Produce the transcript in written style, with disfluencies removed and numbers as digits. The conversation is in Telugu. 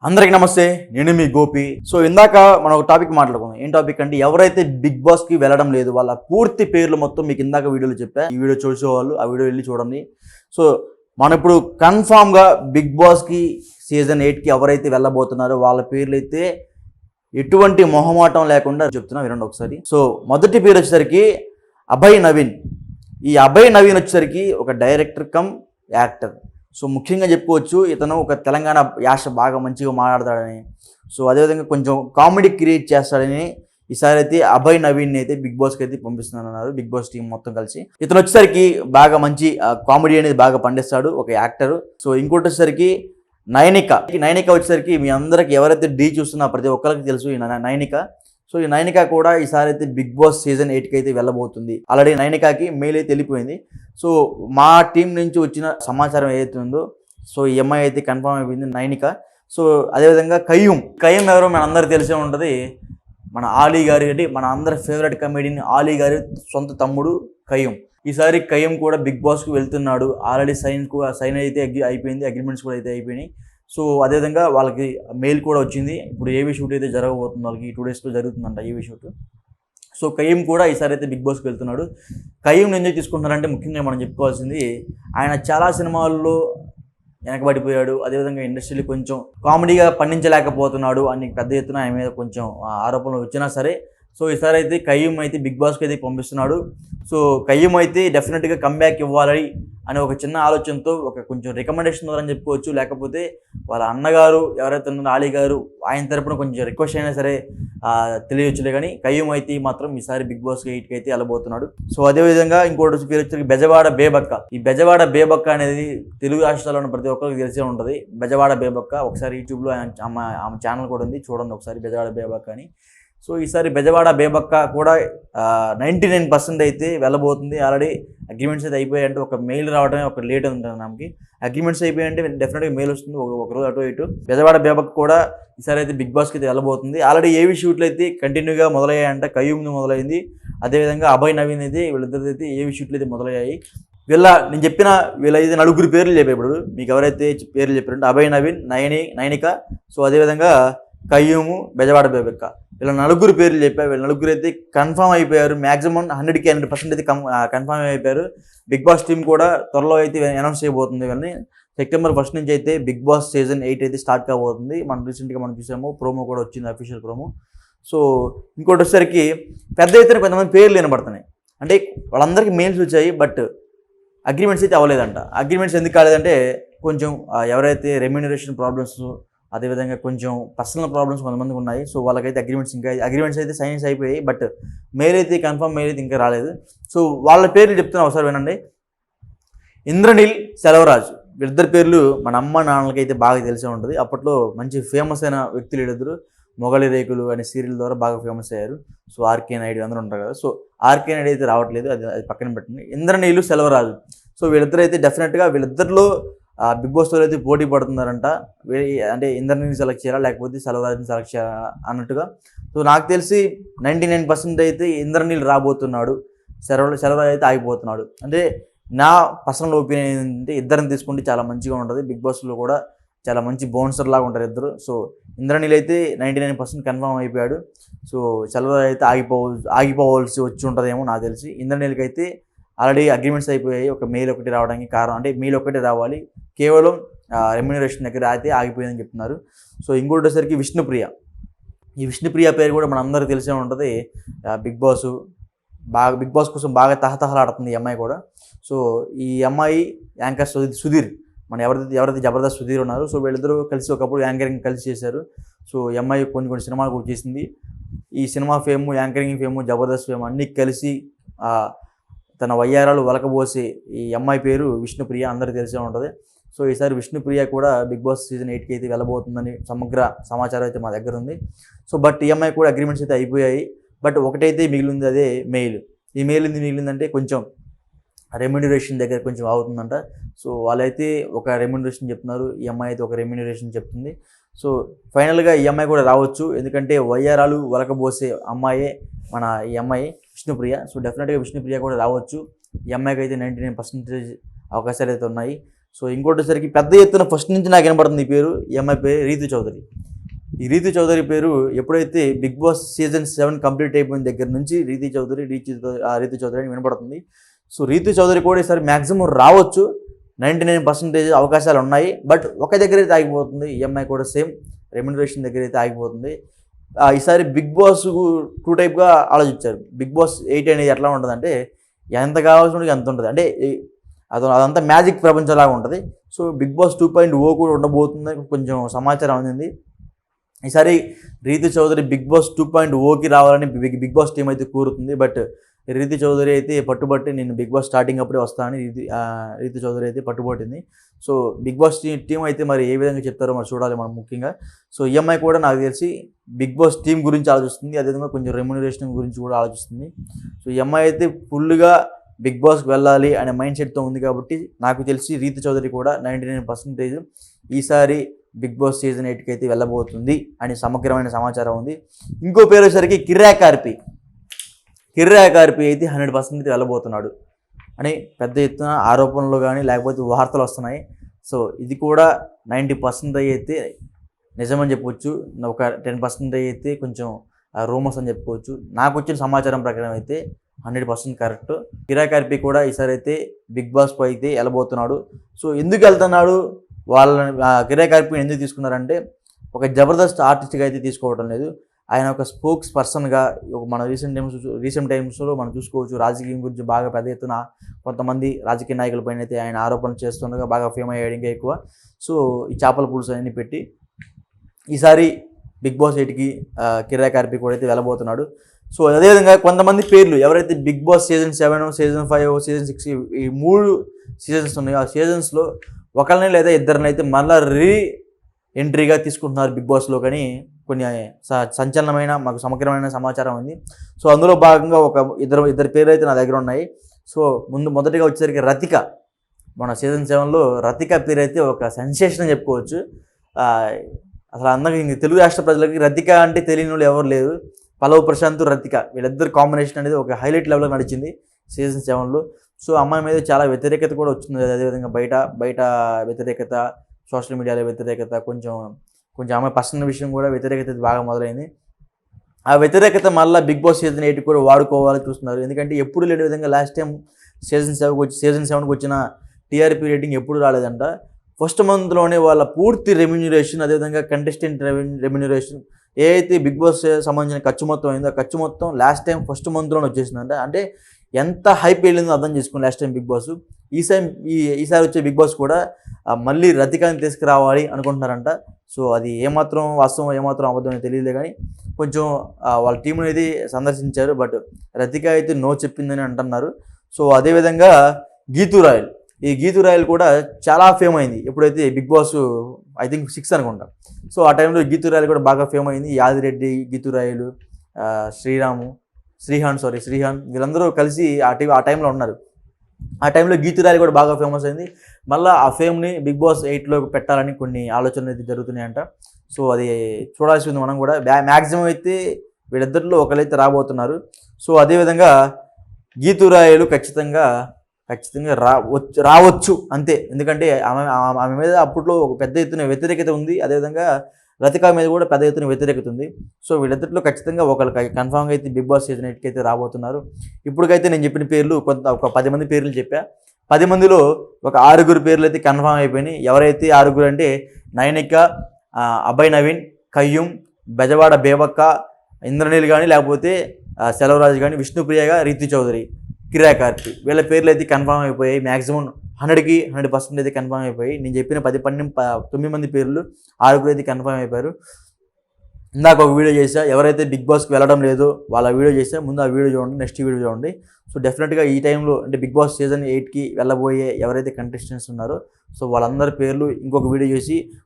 అందరికి నమస్తే, నేను మీ గోపి. సో ఇందాక మనం ఒక టాపిక్ మాట్లాడుకున్నాం. ఏం టాపిక్ అంటే ఎవరైతే బిగ్ బాస్ కి వెళ్ళడం లేదు వాళ్ళ పూర్తి పేర్లు మొత్తం మీకు ఇందాక వీడియోలో చెప్పా. ఈ వీడియో చూసేవాళ్ళు ఆ వీడియో వెళ్ళి చూడండి. సో మనం ఇప్పుడు కన్ఫామ్ గా బిగ్ బాస్ కి సీజన్ 8 కి ఎవరైతే వెళ్ళబోతున్నారో వాళ్ళ పేర్లు అయితే ఎటువంటి మొహమాటం లేకుండా చెప్తున్నా, వినండి ఒకసారి. సో మొదటి పేరు వచ్చేసరికి అభయ్ నవీన్. ఈ అభయ్ నవీన్ వచ్చేసరికి ఒక డైరెక్టర్ కమ్ యాక్టర్. సో ముఖ్యంగా చెప్పుకోవచ్చు ఇతను ఒక తెలంగాణ యాస బాగా మంచిగా మాట్లాడతాడని, సో అదేవిధంగా కొంచెం కామెడీ క్రియేట్ చేస్తాడని ఈసారి అయితే అభయ్ నవీన్ అయితే బిగ్ బాస్కి అయితే పంపిస్తున్నారు, బిగ్ బాస్ టీం మొత్తం కలిసి. ఇతను వచ్చేసరికి బాగా మంచి కామెడీ అనేది బాగా పండిస్తాడు, ఒక యాక్టర్. సో ఇంకోటి వచ్చేసరికి నైనిక వచ్చేసరికి మీ అందరికి ఎవరైతే డీ చూస్తున్నా ప్రతి ఒక్కరికి తెలుసు ఈ నైనిక. సో ఈ నైనిక కూడా ఈసారి అయితే బిగ్ బాస్ సీజన్ 8కి అయితే వెళ్ళబోతుంది. ఆల్రెడీ నైనికాకి మెయిల్ అయితే వెళ్ళిపోయింది. సో మా టీం నుంచి వచ్చిన సమాచారం ఏదైతే ఉందో, సో ఈ అమ్మాయి అయితే కన్ఫర్మ్ అయిపోయింది నైనిక. సో అదేవిధంగా కయ్యూమ్ ఎవరో మన అందరికి తెలిసే ఉంటుంది, మన ఆలీ గారి అంటే మన అందరి ఫేవరెట్ కమెడియన్ ఆలీ గారి సొంత తమ్ముడు కయ్యూమ్. ఈసారి కయ్యూమ్ కూడా బిగ్ బాస్కి వెళ్తున్నాడు. ఆల్రెడీ సైన్ అయితే అయిపోయింది, అగ్రిమెంట్స్ కూడా అయితే అయిపోయినాయి. సో అదేవిధంగా వాళ్ళకి మెయిల్ కూడా వచ్చింది. ఇప్పుడు ఏవీ షూట్ అయితే జరగబోతుంది, వాళ్ళకి 2 daysలో జరుగుతుందంట ఏవీ షూట్. సో కయ్యూమ్ కూడా ఈసారి అయితే బిగ్ బాస్కి వెళ్తున్నాడు. కయ్యూమ్ ఎందుకు తీసుకుంటున్నారంటే ముఖ్యంగా మనం చెప్పుకోవాల్సింది, ఆయన చాలా సినిమాల్లో వెనకబడిపోయాడు. అదేవిధంగా ఇండస్ట్రీలో కొంచెం కామెడీగా పండించలేకపోతున్నాడు అని పెద్ద ఎత్తున ఆయన మీద కొంచెం ఆరోపణలు వచ్చినా సరే, సో ఈసారి అయితే కయ్యూమ్ అయితే బిగ్ బాస్కి అయితే పంపిస్తున్నాడు. సో కయ్యూమ్ అయితే డెఫినెట్గా కంబ్యాక్ ఇవ్వాలి అనే ఒక చిన్న ఆలోచనతో ఒక కొంచెం రికమెండేషన్ ద్వారా చెప్పుకోవచ్చు, లేకపోతే వాళ్ళ అన్నగారు ఎవరైతే ఉన్నారో ఆలీ గారు ఆయన తరపున కొంచెం రిక్వెస్ట్ అయినా సరే తెలియవచ్చులే. కానీ కయ్యూమ్ అయితే మాత్రం ఈసారి బిగ్ బాస్ 8కి అయితే వెళ్ళబోతున్నాడు. సో అదేవిధంగా ఇంకోటి పేరు వచ్చి బెజవాడ బేబక్క. ఈ బెజవాడ బేబక్క అనేది తెలుగు రాష్ట్రాల్లో ఉన్న ప్రతి ఒక్కరికి తెలిసే ఉంటుంది. బెజవాడ బేబక్క ఒకసారి యూట్యూబ్లో ఆమె ఛానల్ కూడా ఉంది, చూడండి ఒకసారి బెజవాడ బేబక్క అని. సో ఈసారి బెజవాడ బేబక్క కూడా 99% అయితే వెళ్ళబోతుంది. ఆల్రెడీ అగ్రిమెంట్స్ అయితే అయిపోయాయంటే ఒక మెయిల్ రావడమే ఒక లేట్ ఉంటుంది ఆమెకి. అగ్రిమెంట్స్ అయిపోయాయంటే డెఫినెట్గా మెయిల్ వస్తుంది, ఒక రోజు అటు ఇటు. బెజవాడ బేబక్క కూడా ఈసారి అయితే బిగ్ బాస్కి అయితే వెళ్ళబోతుంది. ఆల్రెడీ ఏవి షూట్లు అయితే కంటిన్యూగా మొదలయ్యాయంట. కయ్యూమ్ని మొదలైంది, అదేవిధంగా అభయ్ నవీన్ అయితే వీళ్ళిద్దరిది అయితే ఏవి షూట్లు అయితే మొదలయ్యాయి. నేను చెప్పిన వీళ్ళైతే 4 పేర్లు చెప్పారు. ఇప్పుడు మీకు ఎవరైతే పేర్లు చెప్పారంటే అభయ్ నవీన్, నైనిక, సో అదేవిధంగా కయ్యూము, బెజవాడ బేబక్క, వీళ్ళ 4 పేర్లు చెప్పారు. వీళ్ళ 4 అయితే కన్ఫర్మ్ అయిపోయారు. మ్యాక్సిమం 100కి 100% అయితే కన్ఫర్మ్ అయిపోయారు. బిగ్ బాస్ టీం కూడా త్వరలో అయితే అనౌన్స్ చేయబోతుంది. ఇవన్నీ సెప్టెంబర్ 1 నుంచి అయితే బిగ్ బాస్ సీజన్ 8 అయితే స్టార్ట్ కాబోతుంది. రీసెంట్గా మనం చూసాము, ప్రోమో కూడా వచ్చింది, అఫీషియల్ ప్రోమో. సో ఇంకోటి వచ్చేసరికి పెద్ద ఎత్తున కొంతమంది పేర్లు వినబడుతున్నాయి. అంటే వాళ్ళందరికీ మెయిల్స్ వచ్చాయి, బట్ అగ్రిమెంట్స్ అయితే అవ్వలేదంట. అగ్రిమెంట్స్ ఎందుకు కాలేదంటే కొంచెం ఎవరైతే రెమ్యూనరేషన్ ప్రాబ్లమ్స్, అదేవిధంగా కొంచెం పర్సనల్ ప్రాబ్లమ్స్ కొంతమందికి ఉన్నాయి. సో వాళ్ళకైతే అగ్రిమెంట్స్ అయితే సైన్స్ అయిపోయాయి, బట్ మెయిల్ అయితే కన్ఫర్మ్ మెయిల్ అయితే ఇంకా రాలేదు. సో వాళ్ళ పేర్లు చెప్తున్నా ఒకసారి వినండి. ఇంద్రనీల్, సెలవరాజు, వీళ్ళిద్దరు పేర్లు మన అమ్మ నాన్నలకి అయితే బాగా తెలిసే ఉంటుంది. అప్పట్లో మంచి ఫేమస్ అయిన వ్యక్తులు వీళ్ళిద్దరు. మొగలి రేకులు అనే సీరియల్ ద్వారా బాగా ఫేమస్ అయ్యారు. సో ఆర్కే నాయుడు అందరూ ఉంటారు కదా. సో ఆర్కే నాయుడు అయితే రావట్లేదు, అది పక్కన పెట్టండి. ఇంద్రనీలు, సెలవరాజు, సో వీళ్ళిద్దరు అయితే డెఫినెట్గా వీళ్ళిద్దరిలో బిగ్ బాస్తో అయితే పోటీ పడుతున్నారంట. అంటే ఇంద్రనీని సెలెక్ట్ చేయాలా లేకపోతే సెలవరాజుని సెలెక్ట్ చేయాలా అన్నట్టుగా. సో నాకు తెలిసి 99% అయితే ఇంద్రనీల్ రాబోతున్నాడు, సెలవరాజు అయితే ఆగిపోతున్నాడు. అంటే నా పర్సనల్ ఒపీనియన్ ఏంటంటే ఇద్దరిని తీసుకుంటే చాలా మంచిగా ఉంటుంది. బిగ్ బాస్లో కూడా చాలా మంచి బౌన్సర్ లాగా ఉంటారు ఇద్దరు. సో ఇంద్రనీల్ అయితే 99% కన్ఫర్మ్ అయిపోయాడు. సో సెలవరాజు అయితే ఆగిపోవాల్సి వచ్చి ఉంటుందేమో నాకు తెలిసి. ఇంద్రనీల్కి అయితే ఆల్రెడీ అగ్రిమెంట్స్ అయిపోయాయి. ఒక మెయిల్ ఒకటి రావడానికి కారణం అంటే మెయిల్ ఒకటి రావాలి, కేవలం రెమ్యూనరేషన్ దగ్గర అయితే ఆగిపోయిందని చెప్తున్నారు. సో ఇంకోటి వచ్చేసరికి విష్ణుప్రియ. ఈ విష్ణుప్రియ పేరు కూడా మన అందరికీ తెలిసే ఉంటుంది. బిగ్ బాస్ కోసం బాగా తహతహలాడుతుంది ఈ అమ్మాయి కూడా. సో ఈ అమ్మాయి యాంకర్ సుధీర్, మన ఎవరైతే జబర్దస్త్ సుధీర్ ఉన్నారు, సో వీళ్ళిద్దరూ కలిసి ఒకప్పుడు యాంకరింగ్ కలిసి చేశారు. సో ఈ అమ్మాయి కొన్ని సినిమాలు కూడా చేసింది. ఈ cinema fame, anchoring fame, Jabardasth fame అన్నీ కలిసి తన వయ్యారాలు వలకబోసి ఈ అమ్మాయి పేరు విష్ణుప్రియ, అందరికీ తెలిసే ఉంటుంది. సో ఈసారి విష్ణుప్రియ కూడా బిగ్ బాస్ సీజన్ 8కి అయితే వెళ్ళబోతుందని సమగ్ర సమాచారం అయితే మా దగ్గర ఉంది. సో బట్ ఈ అమ్మాయి కూడా అగ్రిమెంట్స్ అయితే అయిపోయాయి, బట్ ఒకటైతే మిగిలింది, అదే మెయిల్. ఈ మెయిల్ ఎందుకు మిగిలిందంటే కొంచెం రెమ్యూనరేషన్ దగ్గర కొంచెం అవుతుందంట. సో వాళ్ళైతే ఒక రెమ్యూనరేషన్ చెప్తున్నారు, ఈ అమ్మాయి అయితే ఒక రెమ్యూనరేషన్ చెప్తుంది. సో ఫైనల్గా ఈ అమ్మాయి కూడా రావచ్చు, ఎందుకంటే వయ్యారాలు వలకబోసే అమ్మాయే ఈ అమ్మాయి విష్ణుప్రియ. సో డెఫినెట్గా విష్ణుప్రియ కూడా రావచ్చు. ఈ అమ్మాయికి అయితే 99% అవకాశాలు అయితే ఉన్నాయి. సో ఇంకోటిసరికి పెద్ద ఎత్తున ఫస్ట్ నుంచి నాకు వినపడుతుంది ఈ పేరు, ఈ అమ్మాయి పేరు రీతు చౌదరి. ఈ రీతు చౌదరి పేరు ఎప్పుడైతే బిగ్ బాస్ సీజన్ 7 కంప్లీట్ అయిపోయిన దగ్గర నుంచి రీతు చౌదరి అని వినపడుతుంది. సో రీతు చౌదరి కూడా ఈసారి మ్యాక్సిమం రావచ్చు, 99% అవకాశాలు ఉన్నాయి. బట్ ఒక దగ్గర అయితే ఆగిపోతుంది. ఈ అమ్మాయి కూడా సేమ్ రెమ్యునరేషన్ దగ్గర అయితే ఆగిపోతుంది. ఈసారి బిగ్ బాస్ 2 టైప్గా ఆలోచించారు. బిగ్ బాస్ 8 అనేది ఎట్లా ఉంటుందంటే ఎంత కావాల్సిన ఎంత ఉంటుంది, అంటే అదంతా మ్యాజిక్ ప్రపంచంలాగా ఉంటుంది. సో బిగ్ బాస్ 2.0 కూడా ఉండబోతుంది కొంచెం సమాచారం అందింది. ఈసారి రీతు చౌదరి బిగ్ బాస్ 2.0కి రావాలని బిగ్ బాస్ టీం అయితే కోరుతుంది. బట్ రీతు చౌదరి అయితే పట్టుబట్టి నేను బిగ్ బాస్ స్టార్టింగ్ అప్పుడే వస్తానని రీతు చౌదరి అయితే పట్టుబట్టింది. సో బిగ్ బాస్ టీం అయితే మరి ఏ విధంగా చెప్తారో మరి చూడాలి మనం ముఖ్యంగా. సో ఈఎంఐ కూడా నాకు తెలిసి బిగ్ బాస్ టీం గురించి ఆలోచిస్తుంది, అదేవిధంగా కొంచెం రెమ్యునరేషన్ గురించి కూడా ఆలోచిస్తుంది. సో ఈఎంఐ అయితే ఫుల్గా బిగ్ బాస్కి వెళ్ళాలి అనే మైండ్ సెట్తో ఉంది కాబట్టి నాకు తెలిసి రీతు చౌదరి కూడా 99% ఈసారి బిగ్ బాస్ సీజన్ 8కి అయితే వెళ్ళబోతుంది అని సమగ్రమైన సమాచారం ఉంది. ఇంకో పేరు వచ్చేసరికి కిర్రా కార్పి అయితే 100% వెళ్ళబోతున్నాడు అని పెద్ద ఎత్తున ఆరోపణలు కానీ లేకపోతే వార్తలు వస్తున్నాయి. సో ఇది కూడా 90% అయితే నిజమని చెప్పవచ్చు, ఒక 10% అయితే కొంచెం రూమర్స్ అని చెప్పుకోవచ్చు. నాకు వచ్చిన సమాచారం ప్రకారం అయితే 100% కరెక్ట్. కిర్రా కార్పి కూడా ఈసారి అయితే బిగ్ బాస్కు అయితే వెళ్ళబోతున్నాడు. సో ఎందుకు వెళ్తున్నాడు, వాళ్ళని కిర్రా కార్పిని ఎందుకు తీసుకున్నారంటే ఒక జబర్దస్త్ ఆర్టిస్ట్గా అయితే తీసుకోవడం లేదు, ఆయన ఒక స్పోక్స్ పర్సన్గా మన రీసెంట్ టైమ్స్లో మనం చూసుకోవచ్చు. రాజకీయం గురించి బాగా పెద్ద ఎత్తున కొంతమంది రాజకీయ నాయకులపైన అయితే ఆయన ఆరోపణలు చేస్తుండగా బాగా ఫేమ్ అయ్యాడు ఇంకా ఎక్కువ. సో ఈ చేపల పులుసు అన్ని పెట్టి ఈసారి బిగ్ బాస్ 8కి కిర్రా కార్పి కూడా అయితే వెళ్ళబోతున్నాడు. సో అదేవిధంగా కొంతమంది పేర్లు ఎవరైతే Bigg Boss season 7, season 5, season 6 ఈ 3 సీజన్స్ ఉన్నాయో ఆ సీజన్స్లో ఒకరిని లేదా ఇద్దరిని అయితే మళ్ళీ ఎంట్రీగా తీసుకుంటున్నారు బిగ్ బాస్లో. కానీ కొన్ని సంచలనమైన మాకు సమగ్రమైన సమాచారం ఉంది. సో అందులో భాగంగా ఇద్దరు పేర్లు అయితే నా దగ్గర ఉన్నాయి. సో మొదటిగా వచ్చేసరికి రతిక. మన సీజన్ 7లో రతిక పేరు అయితే ఒక సెన్సేషన్ అని చెప్పుకోవచ్చు. అసలు అందరికీ తెలుగు రాష్ట్ర ప్రజలకి రతిక అంటే తెలియని వాళ్ళు ఎవరు లేరు. పల్లవ్ ప్రశాంత్, రతిక వీళ్ళిద్దరు కాంబినేషన్ అనేది ఒక హైలైట్ లెవెల్లో నడిచింది సీజన్ 7లో. సో అమ్మాయి మీద చాలా వ్యతిరేకత కూడా వచ్చింది. అదేవిధంగా బయట వ్యతిరేకత, సోషల్ మీడియాలో వ్యతిరేకత, కొంచెం ఆమె పర్సనల్ విషయం కూడా వ్యతిరేకత బాగా మొదలైంది. ఆ వ్యతిరేకత మళ్ళీ బిగ్ బాస్ సీజన్ 8 కూడా వాడుకోవాలని చూస్తున్నారు. ఎందుకంటే ఎప్పుడు లేని విధంగా లాస్ట్ టైం సీజన్ 7కి వచ్చిన టీఆర్పీ రేటింగ్ ఎప్పుడు రాలేదంట. ఫస్ట్ మంత్లోనే వాళ్ళ పూర్తి రెమ్యునరేషన్, అదేవిధంగా కంటెస్టెంట్ రెమ్యునరేషన్ ఏదైతే బిగ్ బాస్ సంబంధించిన ఖర్చు మొత్తం అయిందో ఆ ఖర్చు మొత్తం లాస్ట్ టైం ఫస్ట్ మంత్లోనే వచ్చేసిందంట. అంటే ఎంత హైప్ వెళ్ళిందో అర్థం చేసుకుని లాస్ట్ టైం బిగ్ బాస్. ఈసారి వచ్చే బిగ్ బాస్ కూడా మళ్ళీ రతికాని తీసుకురావాలి అనుకుంటున్నారంట. సో అది ఏమాత్రం వాస్తవం ఏమాత్రం అబద్ధమని తెలియదు కానీ కొంచెం వాళ్ళ టీం అనేది సందర్శించారు. బట్ రతిక అయితే నో చెప్పిందని అంటున్నారు. సో అదేవిధంగా ఈ గీతూ రాయల్ కూడా చాలా ఫేమ్ అయింది ఎప్పుడైతే బిగ్ బాస్ ఐ థింక్ 6 అనుకుంటా. సో ఆ టైంలో గీతూ రాయల్ కూడా బాగా ఫేమ్ అయింది. యాదిరెడ్డి, గీతూ రాయలు, శ్రీహాన్ వీళ్ళందరూ కలిసి ఆ టైంలో ఉన్నారు. ఆ టైంలో గీతూ రాయల్ కూడా బాగా ఫేమస్ అయింది. మళ్ళీ ఆ ఫేమ్ని బిగ్ బాస్ 8లో పెట్టాలని కొన్ని ఆలోచనలు అయితే జరుగుతున్నాయంట. సో అది చూడాల్సి ఉంది మనం కూడా. మ్యాక్సిమం అయితే వీళ్ళిద్దరిలో ఒకరైతే రాబోతున్నారు. సో అదేవిధంగా గీతూ రాయలు ఖచ్చితంగా రావచ్చు అంతే. ఎందుకంటే ఆమె మీద అప్పట్లో ఒక పెద్ద ఎత్తున వ్యతిరేకత ఉంది. అదేవిధంగా రతిక మీద కూడా పెద్ద ఎత్తున వ్యతిరేకత ఉంది. సో వీళ్ళిద్దరిలో ఖచ్చితంగా ఒకరికి కన్ఫామ్గా అయితే బిగ్ బాస్ సీజన్ 8కి అయితే రాబోతున్నారు. ఇప్పటికైతే నేను చెప్పిన పేర్లు ఒక 10 మంది పేర్లు చెప్పా. 10 మందిలో ఒక 6 పేర్లు అయితే కన్ఫామ్ అయిపోయినాయి. ఎవరైతే 6 అంటే నయనిక, అభయ్ నవీన్, కయ్యూమ్, బెజవాడ బేబక్క, ఇంద్రనీల్ కానీ లేకపోతే సెలవరాజు కానీ, విష్ణుప్రియగా రీతు చౌదరి, కిర్రా కార్పి వీళ్ళ పేర్లు అయితే కన్ఫామ్ అయిపోయాయి. మ్యాక్సిమం 100% అయితే కన్ఫామ్ అయిపోయి. నేను చెప్పిన 9 మంది పేర్లు 6 అయితే కన్ఫామ్ అయిపోయారు. ఇందాక ఒక వీడియో చేసా, ఎవరైతే బిగ్ బాస్కి వెళ్ళడం లేదో వాళ్ళ వీడియో చేసా. ముందు ఆ వీడియో చూడండి, నెక్స్ట్ వీడియో చూడండి. సో డెఫినెట్గా ఈ టైంలో అంటే బిగ్ బాస్ సీజన్ 8కి వెళ్ళబోయే ఎవరైతే కంటెస్టెంట్స్ ఉన్నారో సో వాళ్ళందరి పేర్లు ఇంకొక వీడియో చేసి